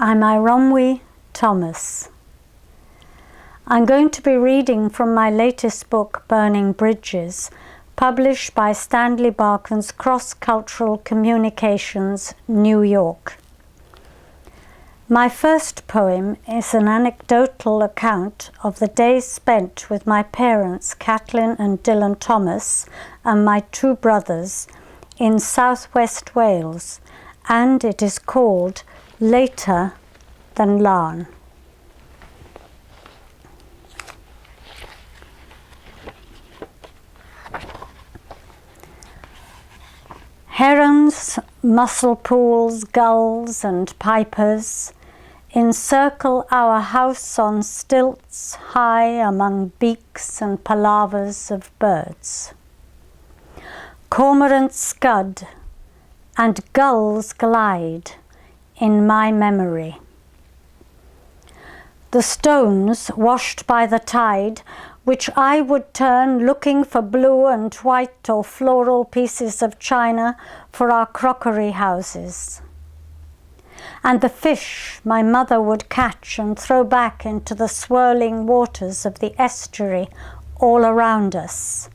I'm Aeronwy Thomas. I'm going to be reading from my latest book, Burning Bridges, published by Stanley Barkan's Cross-Cultural Communications, New York. My first poem is an anecdotal account of the days spent with my parents, Kathleen and Dylan Thomas, and my two brothers in southwest Wales, and it is called Later Than Larn. Herons, mussel pools, gulls and pipers encircle our house on stilts high among beaks and palavers of birds. Cormorants scud and gulls glide in my memory. The stones washed by the tide, which I would turn looking for blue and white or floral pieces of china for our crockery houses. And the fish my mother would catch and throw back into the swirling waters of the estuary all around us.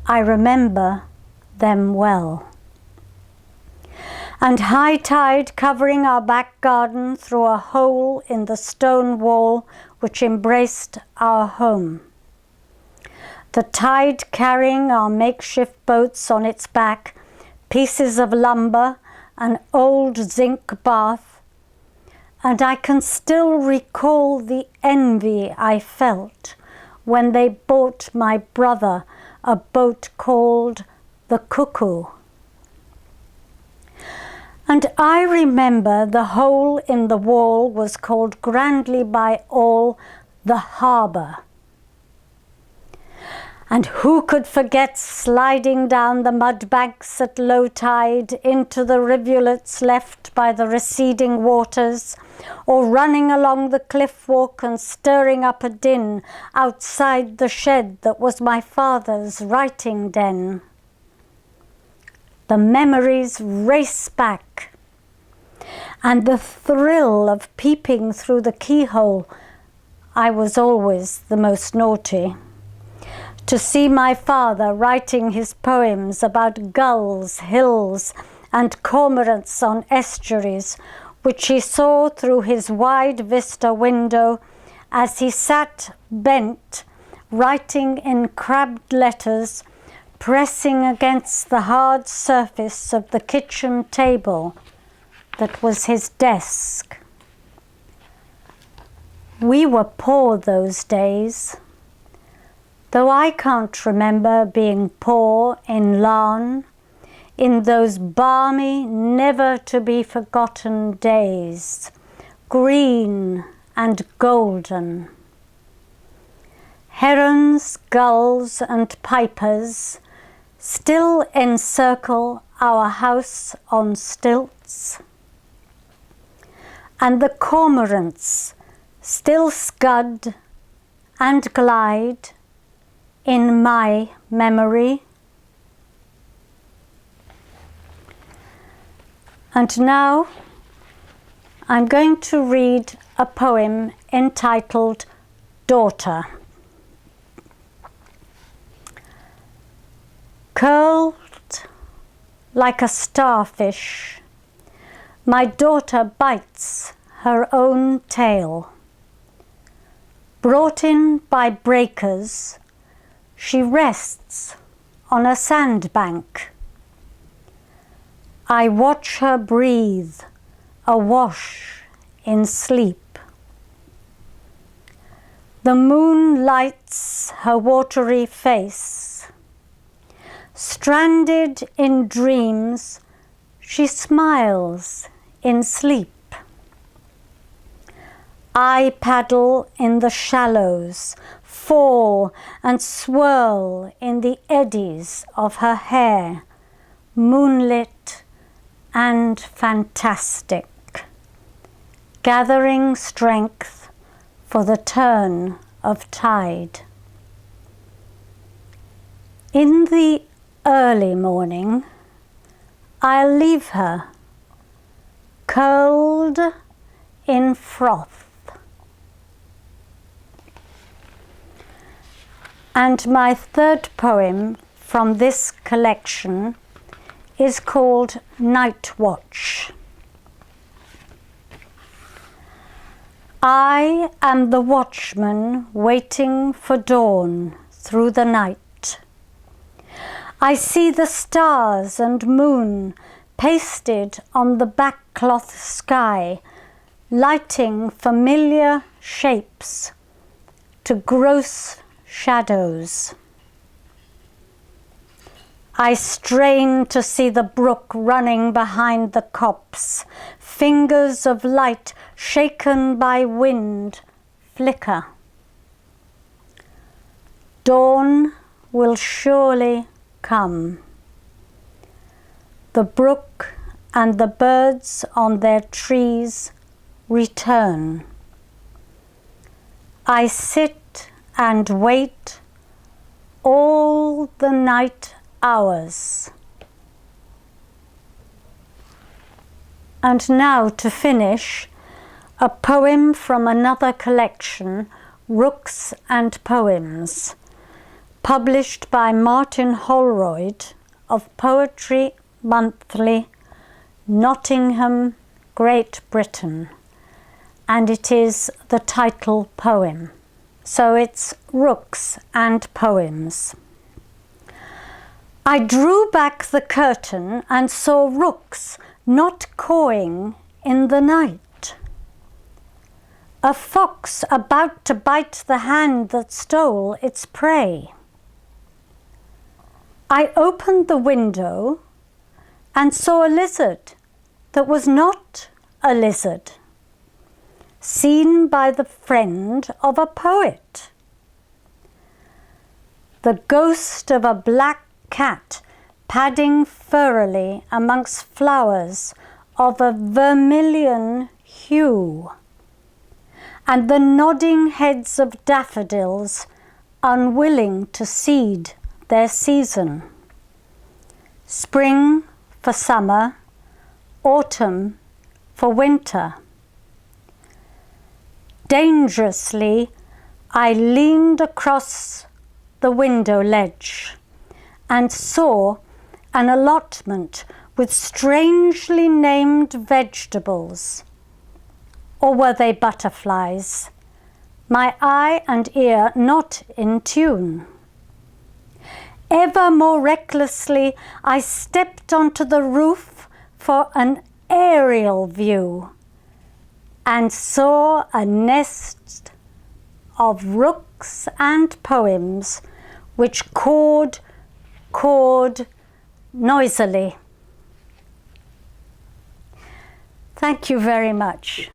I remember them well. And high tide covering our back garden through a hole in the stone wall which embraced our home. The tide carrying our makeshift boats on its back, pieces of lumber, an old zinc bath, and I can still recall the envy I felt when they bought my brother a boat called the Cuckoo. And I remember the hole in the wall was called grandly by all the harbour. And who could forget sliding down the mud banks at low tide into the rivulets left by the receding waters, or running along the cliff walk and stirring up a din outside the shed that was my father's writing den. The memories race back, and the thrill of peeping through the keyhole, I was always the most naughty, to see my father writing his poems about gulls, hills, and cormorants on estuaries, which he saw through his wide vista window as he sat bent, writing in crabbed letters, pressing against the hard surface of the kitchen table that was his desk. We were poor those days, though I can't remember being poor in Larn, in those balmy, never-to-be-forgotten days, green and golden. Herons, gulls and pipers still encircle our house on stilts, and the cormorants still scud and glide in my memory. And now I'm going to read a poem entitled Daughter. Curled like a starfish, my daughter bites her own tail. Brought in by breakers, she rests on a sandbank. I watch her breathe, awash in sleep. The moon lights her watery face. Stranded in dreams, she smiles in sleep. I paddle in the shallows, fall and swirl in the eddies of her hair, moonlit and fantastic, gathering strength for the turn of tide. In the early morning, I'll leave her, curled in froth. And my third poem from this collection is called Night Watch. I am the watchman waiting for dawn through the night. I see the stars and moon pasted on the backcloth sky, lighting familiar shapes to gross shadows. I strain to see the brook running behind the copse, fingers of light shaken by wind flicker. Dawn will surely come. The brook and the birds on their trees return. I sit and wait all the night hours. And now, to finish, a poem from another collection, Rooks and Poems, published by Martin Holroyd of Poetry Monthly, Nottingham, Great Britain, and it is the title poem. So it's Rooks and Poems. I drew back the curtain and saw rooks not cawing in the night. A fox about to bite the hand that stole its prey. I opened the window and saw a lizard that was not a lizard, seen by the friend of a poet. The ghost of a black cat padding furrily amongst flowers of a vermilion hue, and the nodding heads of daffodils unwilling to cede their season. Spring for summer, autumn for winter. Dangerously, I leaned across the window ledge and saw an allotment with strangely named vegetables. Or were they butterflies? My eye and ear not in tune. Ever more recklessly, I stepped onto the roof for an aerial view and saw a nest of rooks and poems which cawed noisily. Thank you very much.